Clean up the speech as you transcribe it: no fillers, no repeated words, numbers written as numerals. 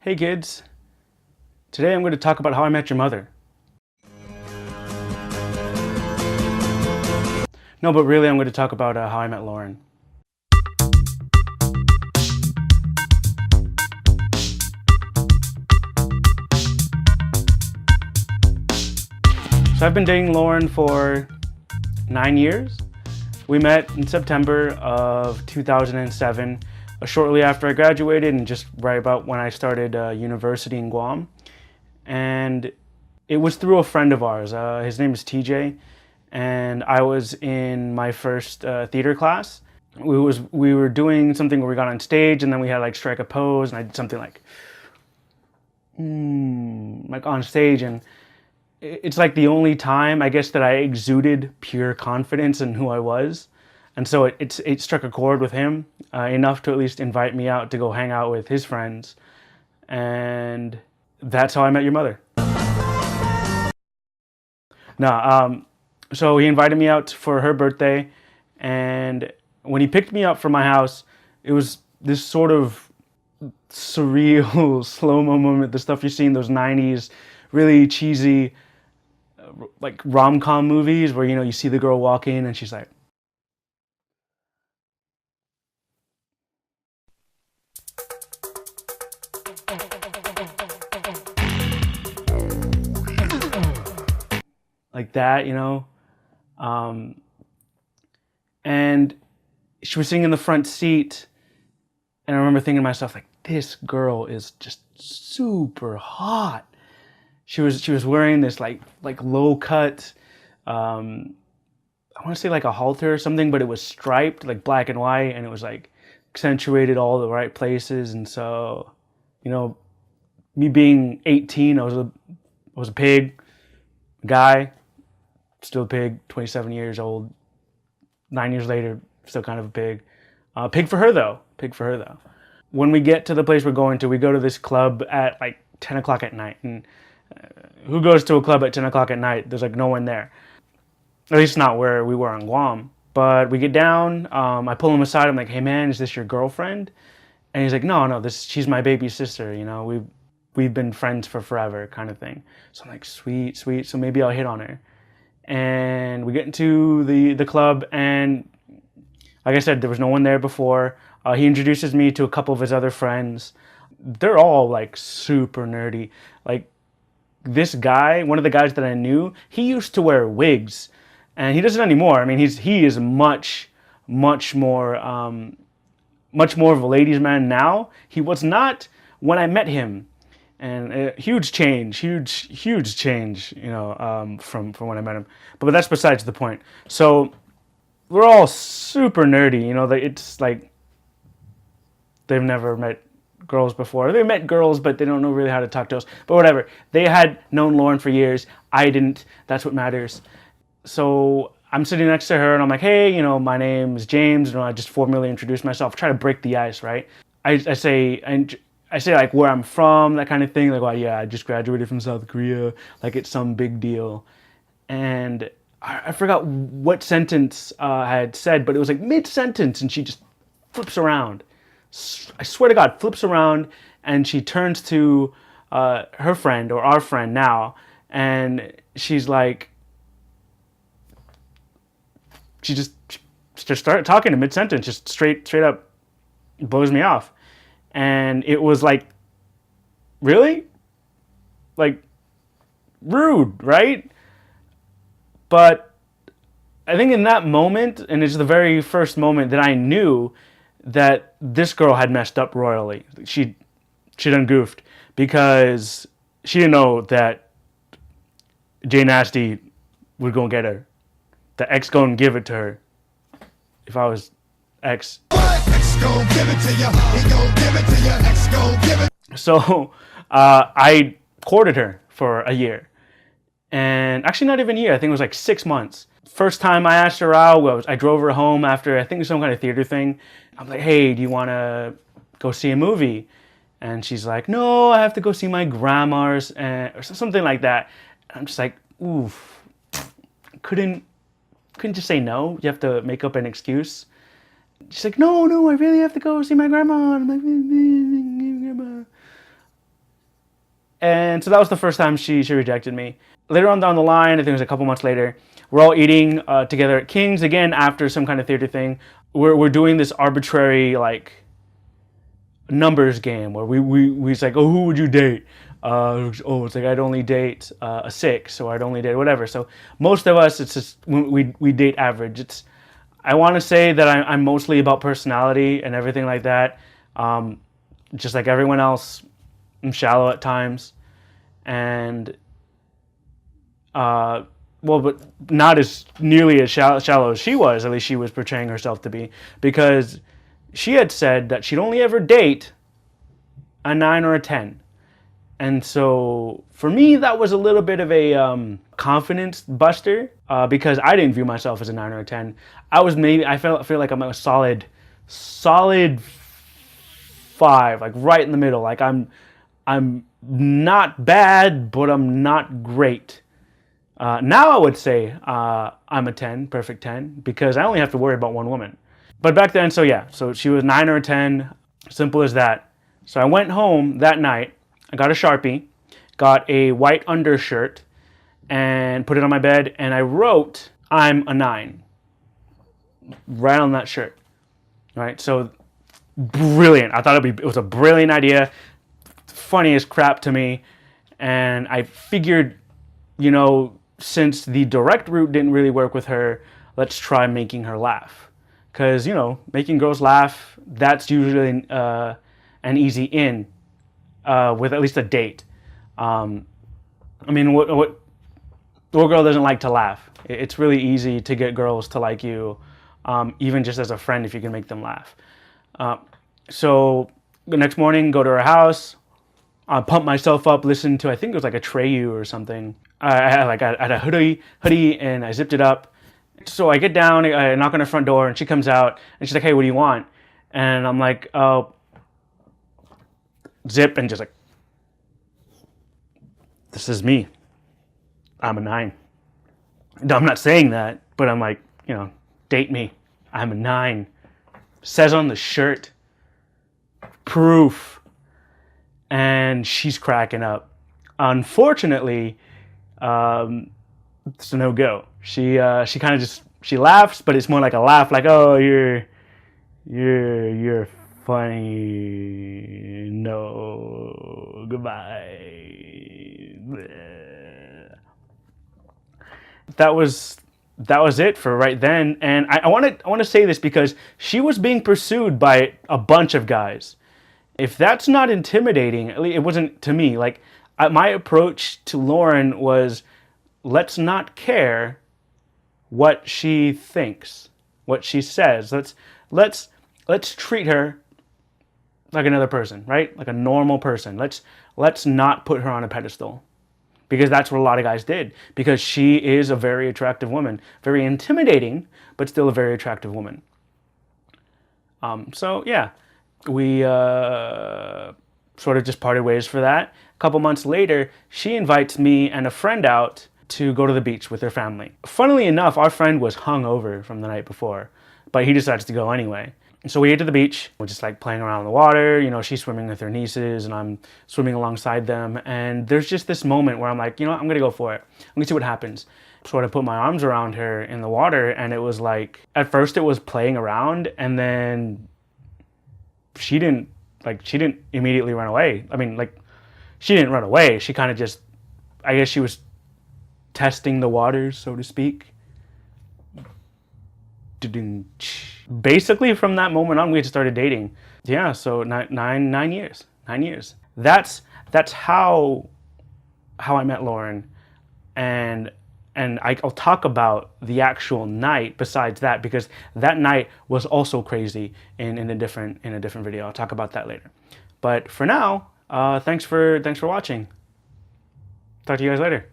Hey kids, today I'm going to talk about How I Met Your Mother. No, but really I'm going to talk about How I Met Loren. So I've been dating Loren for 9 years. We met in September of 2007, shortly after I graduated and just right about when I started university in Guam. And it was through a friend of ours. His name is TJ, and I was in my first theater class. We were doing something where we got on stage, and then we had like strike a pose, and I did something like on stage, and it's like the only time I guess that I exuded pure confidence in who I was, and so it struck a chord with him enough to at least invite me out to go hang out with his friends, and that's how I met your mother. No, so he invited me out for her birthday, and when he picked me up from my house, it was this sort of surreal slow-mo moment, the stuff you see in those 90s, really cheesy, like rom-com movies where, you see the girl walk in and she's like, that. And she was sitting in the front seat, and I remember thinking to myself, like, this girl is just super hot. She was wearing this like low cut, I want to say like a halter or something, but it was striped, like black and white, and it was like accentuated all the right places. And so, me being 18, I was a pig, guy, still a pig, 27 years old, 9 years later, still kind of a pig. Pig for her though. When we get to the place we're going to, we go to this club at like 10 o'clock at night. And who goes to a club at 10 o'clock at night? There's like no one there. At least not where we were on Guam. But we get down, I pull him aside, I'm like, hey man, is this your girlfriend? And he's like, no, she's my baby sister, we've been friends for forever kind of thing. So I'm like, sweet, so maybe I'll hit on her. And we get into the club, and like I said, there was no one there before. He introduces me to a couple of his other friends. They're all like super nerdy. Like this guy, one of the guys that I knew, he used to wear wigs, and he doesn't anymore. I mean, he is much more of a ladies' man now. He was not when I met him. And a huge change, from when I met him. But that's besides the point. So we're all super nerdy, it's like they've never met girls before. They met girls, but they don't know really how to talk to us. But whatever. They had known Loren for years. I didn't. That's what matters. So I'm sitting next to her, and I'm like, hey, my name is James. I just formally introduce myself, try to break the ice, right? I say like where I'm from, that kind of thing. Like, well, yeah, I just graduated from South Korea. Like it's some big deal. And I forgot what sentence I had said, but it was like mid-sentence, and she just flips around. I swear to God, flips around, and she turns to her friend, or our friend now, and she's like, she just started talking in mid-sentence, just straight up blows me off. And it was like, really? Like, rude, right? But I think in that moment, and it's the very first moment that I knew that this girl had messed up royally. She done goofed, because she didn't know that Jay Nasty would go and get her. The ex go and give it to her. If I was ex. So I courted her for a year, and actually not even a year. I think it was like 6 months. First time I asked her out, I drove her home after I think some kind of theater thing. I'm like, hey, do you want to go see a movie? And she's like, no, I have to go see my grandma's, or something like that. And I'm just like, oof, couldn't just say no. You have to make up an excuse. She's like, no, I really have to go see my grandma. And I'm like, grandma. And so that was the first time she rejected me. Later on down the line, I think it was a couple months later, we're all eating together at King's again after some kind of theater thing. We're doing this arbitrary like numbers game where we it's like, oh, who would you date? It's like I'd only date a 6, or I'd only date whatever. So most of us, it's just we date average. It's I want to say that I'm mostly about personality and everything like that. Just like everyone else, I'm shallow at times, and but not as nearly as shallow as she was. At least she was portraying herself to be, because she had said that she'd only ever date a 9 or a 10. And so for me, that was a little bit of a confidence buster, because I didn't view myself as a 9 or a 10. I feel like I'm a solid 5, like right in the middle. Like I'm not bad, but I'm not great. Now I would say I'm a 10, perfect 10, because I only have to worry about one woman. But back then, so she was 9 or a 10, simple as that. So I went home that night, I got a Sharpie, got a white undershirt, and put it on my bed, and I wrote, I'm a 9, right on that shirt. Right, so brilliant. I thought it was a brilliant idea, funny as crap to me, and I figured, since the direct route didn't really work with her, let's try making her laugh. Because, making girls laugh, that's usually an easy in with at least a date. What girl doesn't like to laugh? It's really easy to get girls to like you, even just as a friend, if you can make them laugh. So the next morning, go to her house, pump myself up, listen to, I think it was like a Treyu or something. I had a hoodie and I zipped it up. So I get down, I knock on her front door, and she comes out, and she's like, hey, what do you want? And I'm like, oh, zip, and just like, this is me. I'm a 9. No, I'm not saying that, but I'm like, date me. I'm a 9. Says on the shirt. Proof. And she's cracking up. Unfortunately, it's a no-go. She kind of just, she laughs, but it's more like a laugh, like, oh, you're funny. No, goodbye. Bleh. That was it for right then. And I want to say this because she was being pursued by a bunch of guys. If that's not intimidating, at least it wasn't to me. Like my approach to Loren was, let's not care what she thinks, what she says. Let's treat her like another person, right? Like a normal person. Let's not put her on a pedestal, because that's what a lot of guys did, because she is a very attractive woman, very intimidating, but still a very attractive woman. So yeah, we sort of just parted ways for that. A couple months later, she invites me and a friend out to go to the beach with her family. Funnily enough, our friend was hungover from the night before, but he decides to go anyway. So we get to the beach, we're just like playing around in the water, she's swimming with her nieces and I'm swimming alongside them. And there's just this moment where I'm like, I'm gonna go for it. I'm gonna see what happens. Sort of put my arms around her in the water, and it was like, at first it was playing around, and then she didn't immediately run away. I mean, like, she didn't run away. She kind of just, I guess she was testing the waters, so to speak. Basically, from that moment on, we just started dating. Yeah, so 9 years. 9 years. That's how I met Loren, and I'll talk about the actual night besides that, because that night was also crazy in a different video. I'll talk about that later. But for now, thanks for watching. Talk to you guys later.